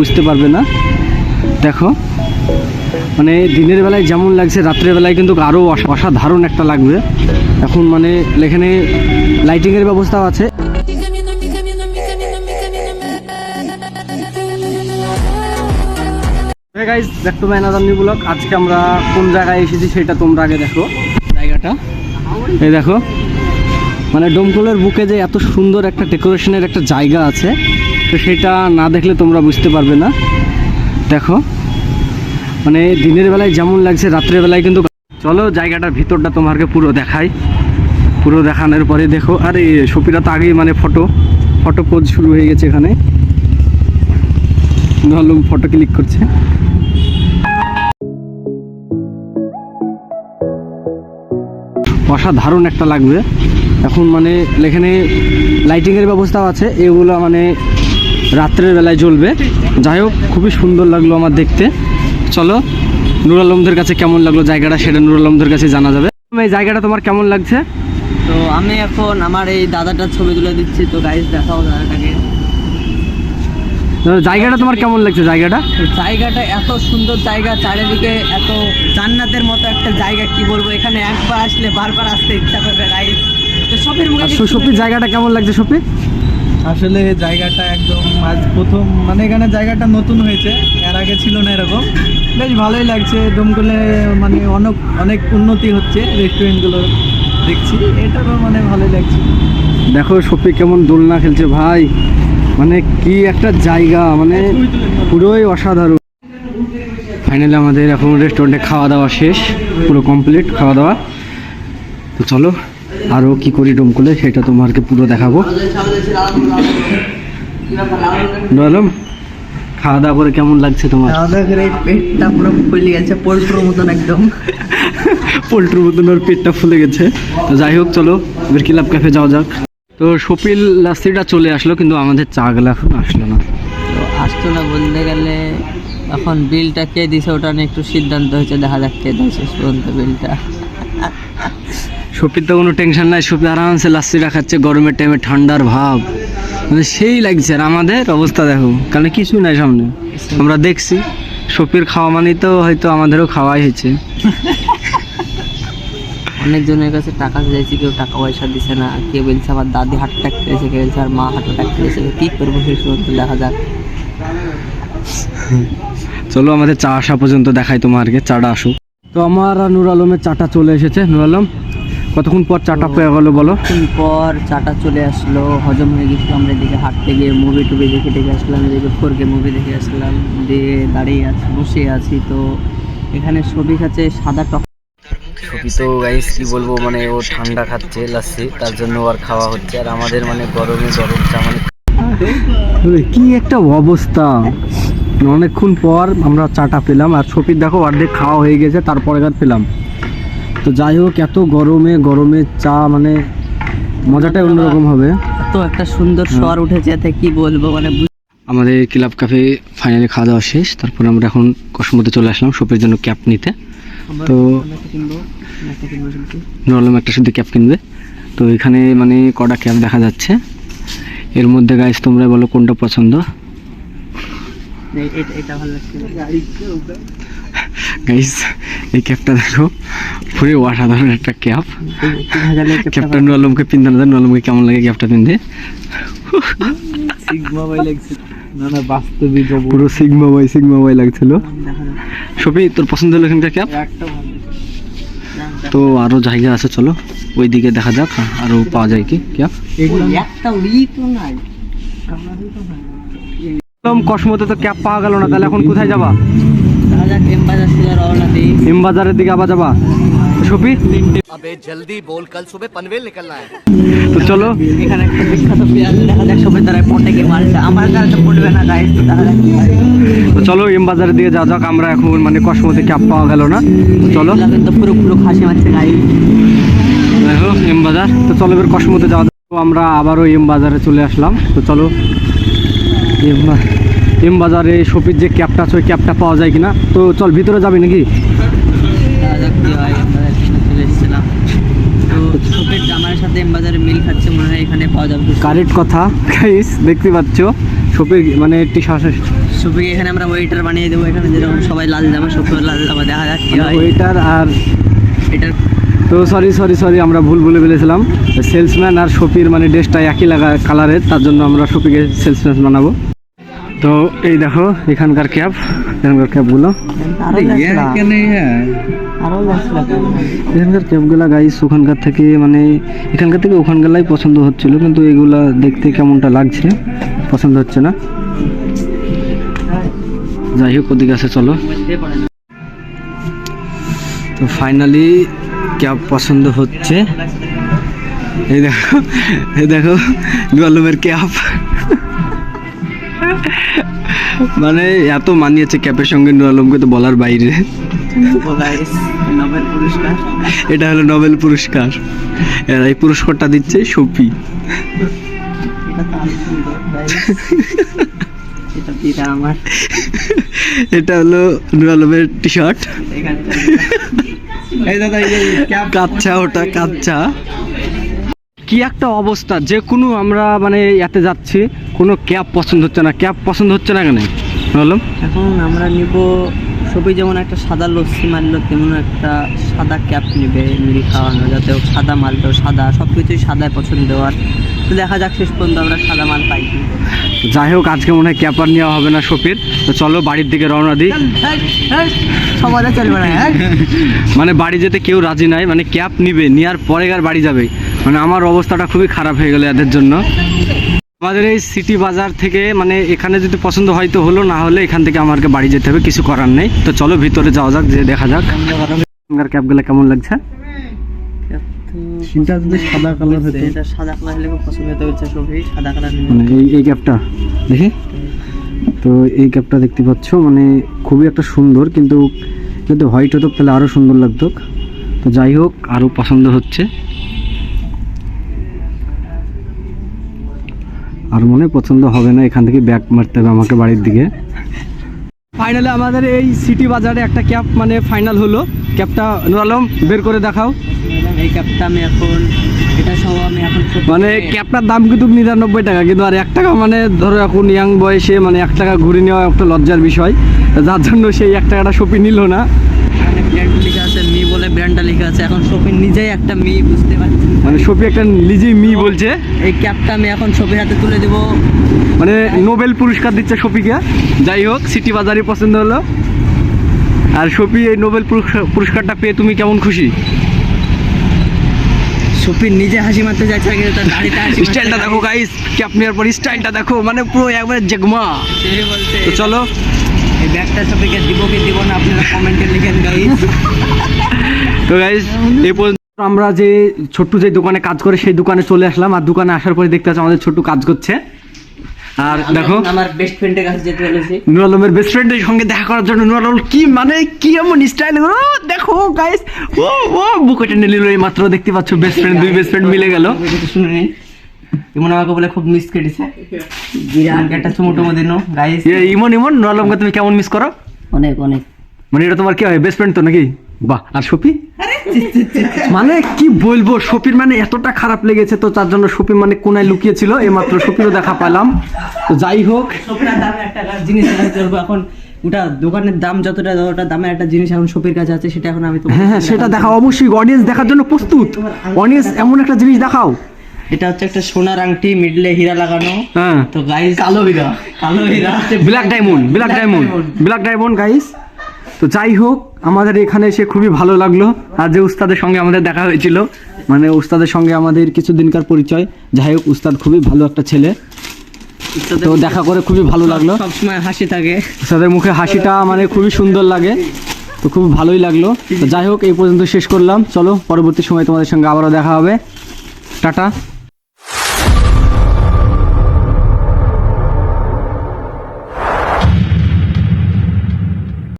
বুঝতে পারবে না। দেখো মানে দিনের বেলায় যেমন লাগছে রাত্রের বেলায় কিন্তু আরও অসাধারণ একটা লাগবে। এখন মানে এখানে লাইটিংয়ের ব্যবস্থাও আছে। Hey guys, back to my another new vlog. আজকে আমরা কোন জায়গায় এসেছি সেটা তোমরা আগে দেখো। জায়গাটা এই দেখো, মানে ডোমকলের বুকে যে এত সুন্দর একটা ডেকোরেশনের একটা জায়গা আছে, তো সেটা না দেখলে তোমরা বুঝতে পারবে না। দেখো মানে দিনের বেলায় যেমন লাগছে রাত্রের বেলায় কিন্তু। চলো জায়গাটার ভিতরটা তোমাকে পুরো দেখাই। পুরো দেখানোর পরে দেখো, আরে সপিরা তো আগেই মানে ফটো পোজ শুরু হয়ে গেছে। এখানে ভালো ফটো ক্লিক করছে। অসাধারণ একটা লাগবে। এখন মানে এখানে লাইটিংয়ের ব্যবস্থাও আছে, এগুলো মানে রাত্রের বেলায় জ্বলবে। যাই হোক, খুবই সুন্দর লাগলো আমার দেখতে। চলো নুর আলমদের কাছে কেমন লাগলো জায়গাটা সেটা নুর আলমদের কাছে জানা যাবে। এই জায়গাটা তোমার কেমন লাগছে? তো আমি এখন আমার এই দাদাটার ছবি তুলে দিচ্ছি। তো গাইস দেখাও দাদাটাকে। জায়গাটা তোমার কেমন লাগছে? জায়গাটা এত সুন্দর জায়গা, চারিদিকে এত জান্নাতের মতো একটা জায়গা। কি বলবো, এখানে একবার আসলে বারবার আসতে ইচ্ছা করবে গাইস। তো সপির জায়গাটা কেমন লাগছে? সপি আসলে জায়গাটা একদম আজ প্রথম, মানে এখানে জায়গাটা নতুন হয়েছে, এর আগে ছিল না এরকম। বেশ ভালোই লাগছে। ডোমকলে মানে অনেক উন্নতি হচ্ছে, রেস্টুরেন্টগুলো দেখছি, এটারও মানে ভালোই লাগছে। দেখো সপি কেমন দোলনা খেলছে ভাই, মানে কি একটা জায়গা, মানে পুরোই অসাধারণ। ফাইনালি আমাদের এখন রেস্টুরেন্টে খাওয়া দাওয়া শেষ, পুরো কমপ্লিট খাওয়া দাওয়া। তো চলো আরও কি করি ডোমকলে সেটা তোমাকে পুরো দেখাবো। বললাম খাওয়া দাওয়া করে কেমন লাগছে তোমার? খাওয়া দাওয়া করে পেটটা পুরো ফুলে গেছে, পোল্ট্রির মতন একদম। পোল্ট্রির মতন ওর পেটটা ফুলে গেছে। তো যাই হোক, চলো এবার ক্লাব ক্যাফে যাওয়া যাক। তো সপিল লাস্তিটা চলে আসলো, কিন্তু আমাদের চা গেলা এখন আসলো না। তো আসতো না বলতে গেলে, এখন বিলটা কে দিছে ওটা নিয়ে একটু সিদ্ধান্ত হয়েছে। দেখা যাক কে দেয় শেষ পর্যন্ত বিলটা। সপির তো কোনো টেনশন নাই, সপি আরামসে লাস্তিটা খাচ্ছে গরমের টাইমে, ঠান্ডার ভাব মানে সেই লাগছে। আর আমাদের অবস্থা দেখো, কারণ কিছু নাই সামনে, আমরা দেখছি। সপির খাওয়া মানেই তো হয়তো আমাদেরও খাওয়াই হয়েছে। অনেকজনের কাছে টাকা চাইছি, কেউ টাকা পয়সা দিছে না। কেউ বলছে আমার দাদি হার্ট অ্যাটাক করেছে, কেউ বলছে আর মা হার্ট অ্যাটাক করেছে। কী করবো শেষ পর্যন্ত দেখা যাক। চলো আমাদের চা আসা পর্যন্ত দেখাই তোমাকে, চাটা আসুক। তো আমার আর নুর আলমের চাটা চলে এসেছে। নুর আলম কতক্ষণ পর চাটা পেয়ে গেলো বলো? কতক্ষণ পর চাটা চলে আসলো, হজম হয়ে গেছিলো। আমরা এদিকে হাঁটতে গিয়ে মুভি টুভি দেখে আসলাম, এদিকে 4K মুভি দেখে আসলাম, দিয়ে দাঁড়িয়ে আছি, বসে আছি। তো এখানে ছবি খাচ্ছে সাদা টক। সপি তো গাইস কি বলবো, মানে ও ঠান্ডা খাচ্ছে লাস্সি, তার জন্য আর খাওয়া হচ্ছে। আর আমাদের মানে গরমে গরম চা, মানে কি একটা অবস্থা। অনেকক্ষণ পর আমরা চাটা পেলাম, আর সপির দেখো অর্ধেক খাওয়া হয়ে গেছে, তারপরে পেলাম। তো যাই হোক, এত গরমে চা মানে মজাটাই অন্যরকম হবে। এত একটা সুন্দর স্বর উঠেছে, এতে কি বলবো মানে। আমাদের ক্লাব ক্যাফে ফাইনালি খাওয়া দাওয়া শেষ। তারপরে আমরা এখন কসমোতে চলে আসলাম সপির জন্য ক্যাপ নিতে। তো নরমাল একটা শুধু ক্যাপ কিনবে। তো এখানে মানে কটা ক্যাপ দেখা যাচ্ছে, এর মধ্যে গাইস তোমরা বলো কোনটা পছন্দ। এটা ভালো লাগছে গাইস, এই ক্যাপটা দেখো, পুরো অসাধারণ একটা ক্যাপ। ক্যাপটা নুর আলমকে পিন্ধানো যায়। নুর আলমকে কেমন লাগে ক্যাপটা পিনতে? সিগমা বাই লাগছে, না না বাস্তবিক পুরো সিগমা বাই লাগছিল। সপি তোর পছন্দ হলো এখানকার ক্যাপ? তো আরো জায়গা আছে, চলো ওই দিকে দেখা যাক আরো পাওয়া যায় কি ক্যাপ। কসমোতে তো ক্যাপ পাওয়া গেল না, তাহলে এখন কোথায় যাবা? এম বাজারের দিকে আবার যাবা সপি? জলদি বল, কাল সুবে পনভেল নিকলনা হ্যায়। তো চলো, এখানে একটা বিখ্যাত পেঁয়াজ দেখা যাক সবাই তারা পটে গিয়ে মালটা। আমার গাড়িতে পড়বে না গাইস, তো তারা তো চলো এম বাজারের দিকে যাওয়া যাক। আমরা এখন মানে কসমোতে ক্যাপ পাওয়া গেল না, চলো। তো পুরো খাসি মারছে গাইস, দেখো এম বাজার। তো চলো এবার কসমোতে যাওয়া যাক। তো আমরা আবারও এম বাজারে চলে আসলাম। তো চলো এম বাজারে সপির যে ক্যাপটা আছে ওই ক্যাপটা পাওয়া যায় কিনা। তো চল ভিতরে যাবি নাকি? চলে এসেছিলাম। তো শপির জামার সাথে এম বাজারে মিল খাচ্ছে, মনে হয় এখানে পাওয়া যাবে। কারেক্ট কথা গাইস, দেখতে পাচ্ছ শপির মানে টি শার্ট, শপিকে এখানে আমরা ওয়েটার বানিয়ে দেবো। এখানে যেরকম সবাই লাল জামা, শপিও লাল জামা, দেখা যাক কি হয়। ওয়েটার আর এটার তো সরি আমরা ভুল বলে ফেলেছিলাম। সেলসম্যান আর শপির মানে ড্রেসটা একই কালারের, তার জন্য আমরা শপিকে সেলসম্যান বানাবো। তো এই দেখো এখানকার ক্যাবগুলো, এখানকার ক্যাবগুলা গাইস ওখানকার থেকে মানে এখানকার থেকে ওখানকারলাই পছন্দ হচ্ছিল, কিন্তু এগুলা দেখতে কেমনটা লাগছে পছন্দ হচ্ছে না। যাই হোক ওদিকে আছে, চলো। তো ফাইনালি ক্যাব পছন্দ হচ্ছে। এই দেখো নুয়ালুমের ক্যাব, মানে এত মানিয়েছে ক্যাপের সঙ্গে নুয়ালুমকে তো বলার বাইরে। নোবেল পুরস্কার, এটা হলো নোবেল পুরস্কার, এর এই পুরস্কারটা দিচ্ছে শপি। এটা হলো নুয়ালুমের টি শার্ট, কাচ্চা, ওটা কাচ্চা। কি একটা অবস্থা, যে কোনো আমরা মানে এতে যাচ্ছি কোনো ক্যাব পছন্দ হচ্ছে না। ক্যাব পছন্দ হচ্ছে না কেন বললাম? এখন আমরা নিব সবই, যেমন একটা সাদা লস্যি মারলো তেমন একটা সাদা ক্যাপ নেবে মুড়ি খাওয়ানো, যাতে সাদা মালটা সাদা, সব কিছুই সাদায় পছন্দ। আর তো দেখা যাক শেষ পর্যন্ত আমরা সাদা মাল পাই কি। যাই হোক আজকে মনে হয় ক্যাপ আর নেওয়া হবে না শপির। তো চলো বাড়ির দিকে রওনা দিই। সবাই চলবে না, মানে বাড়ি যেতে কেউ রাজি নাই, মানে ক্যাপ নিবে, নেওয়ার পরে আর বাড়ি যাবে। মানে আমার অবস্থাটা খুবই খারাপ হয়ে গেল এদের জন্য। আমাদের এই সিটি বাজার থেকে মানে এখানে যদি পছন্দ হয় তো হলো, না হলে এখান থেকে আমাকে বাড়ি যেতে হবে, কিছু করার নেই। তো চলো ভিতরে যাওয়া যাক, যে দেখা যাক ক্যাপগুলো কেমন লাগছে। এটা যদি সাদা কালার হতো, এটা সাদা কালার হলে খুব পছন্দ হতে হচ্ছে সবই সাদা কালার। মানে এই ক্যাপটা দেখি, তো এই ক্যাপটা দেখতে পাচ্ছ মানে খুবই একটা সুন্দর, কিন্তু যদি হোয়াইট হতো তাহলে আরও সুন্দর লাগতো। তো যাই হোক আরও পছন্দ হচ্ছে, আর মনে পছন্দ হবে না, এখান থেকে ব্যাক মারতে হবে আমাকে বাড়ির দিকে। ফাইনালি আমাদের এই সিটি বাজারে একটা ক্যাপ মানে ফাইনাল হলো। ক্যাপটা নুরালম বের করে দেখাও। এই ক্যাপটা আমি এখন, এটা সহ আমি এখন মানে ক্যাপটার দাম কিন্তু 99 টাকা, কিন্তু আর 1 টাকা মানে ধরো এখন ইয়াং বয়সে মানে 1 টাকা ঘুরে নেওয়া একটা লজ্জার বিষয়, যার জন্য সেই 1 টাকাটা শপি নিল না। এখানে ব্র্যান্ড লেখা আছে, মি বলে ব্র্যান্ডটা লেখা আছে। এখন শপির নিজেই একটা মি, বুঝতে পারছি মানে শপি একটা নিজেই মি বলছে। এই ক্যাপটা আমি এখন শপির হাতে তুলে দেবো, মানে নোবেল পুরস্কার দিচ্ছে শপিকে। যাই হোক সিটি বাজারই পছন্দ হলো। আর শপি এই নোবেল পুরস্কারটা পেয়ে তুমি কেমন খুশি? শপির নিজে হাসি মারতে যাচ্ছে, কিন্তু তার দাড়িতে হাসি মারতে স্টাইলটা দেখো গাইস, ক্যাপ নেওয়ার পর স্টাইলটা দেখো, মানে পুরো একবারে জগমা। সে বলছে তো চলো এই ব্যাগটা শপিকে দিব কি দিব না আপনারা কমেন্টে লিখেন গাইস। তো গাইস এই পর্যন্ত আমরা যে ছোট্টু যে দোকানে কাজ করে সেই দোকানে চলে আসলাম। আর দোকানে আসার পরে দেখতে পাচ্ছি আমাদের ছোট্টু কাজ করছে। আর দেখো আমার বেস্ট ফ্রেন্ডের কাছে যেতে বলেছি, নুর আলমের বেস্ট ফ্রেন্ডের সঙ্গে দেখা করার জন্য। নুর আলম কি মানে কি এমন স্টাইল, দেখো গাইস, ও বুকে টেনে নিল এই মাত্র। দেখতে পাচ্ছ বেস্ট ফ্রেন্ড, দুই বেস্ট ফ্রেন্ড মিলে গেল। শুনে নেই ইমন আমাকে বলে খুব মিস কেটেছে, একটা চুমুটুমু দিনো গাইস। ইমন নুর আলমকে তুমি কেমন মিস করো? অনেক অনেক, মানে এটা তোমার কি হয় বেস্ট ফ্রেন্ড তো নাকি? বাহ। আর শপি মানে কি বলবো, শপির মানে এতটা খারাপ লেগেছে, তো তার জন্য শপি মানে কোনায় লুকিয়েছিল, এই মাত্র শপিরও দেখা পেলাম। তো যাই হোক শপির দামে একটা জিনিস চলবো এখন, ওটা দোকানের দাম যতটা যতটা দামের একটা জিনিস এখন শপির কাছে আছে, সেটা এখন আমি হ্যাঁ সেটা দেখাও অবশ্যই, অডিয়েন্স দেখার জন্য প্রস্তুত। অডিয়েন্স এমন একটা জিনিস দেখাও। এটা হচ্ছে একটা সোনার আংটি, মিডলে হীরা লাগানো। হ্যাঁ তো গাইস কালো হীরা ব্ল্যাক ডায়মন্ড গাইস। তো যাই হোক আমাদের এখানে এসে খুবই ভালো লাগলো। আর যে উস্তাদের সঙ্গে আমাদের দেখা হয়েছিল, মানে উস্তাদের সঙ্গে আমাদের কিছুদিনকার পরিচয়। যাই হোক উস্তাদ খুবই ভালো একটা ছেলে, তো দেখা করে খুবই ভালো লাগলো। সবসময় হাসি থাকে, উস্তাদের মুখে হাসিটা মানে খুবই সুন্দর লাগে, তো খুব ভালোই লাগলো। তো যাই হোক এই পর্যন্ত শেষ করলাম, চলো পরবর্তী সময় তোমাদের সঙ্গে আবারও দেখা হবে। টাটা।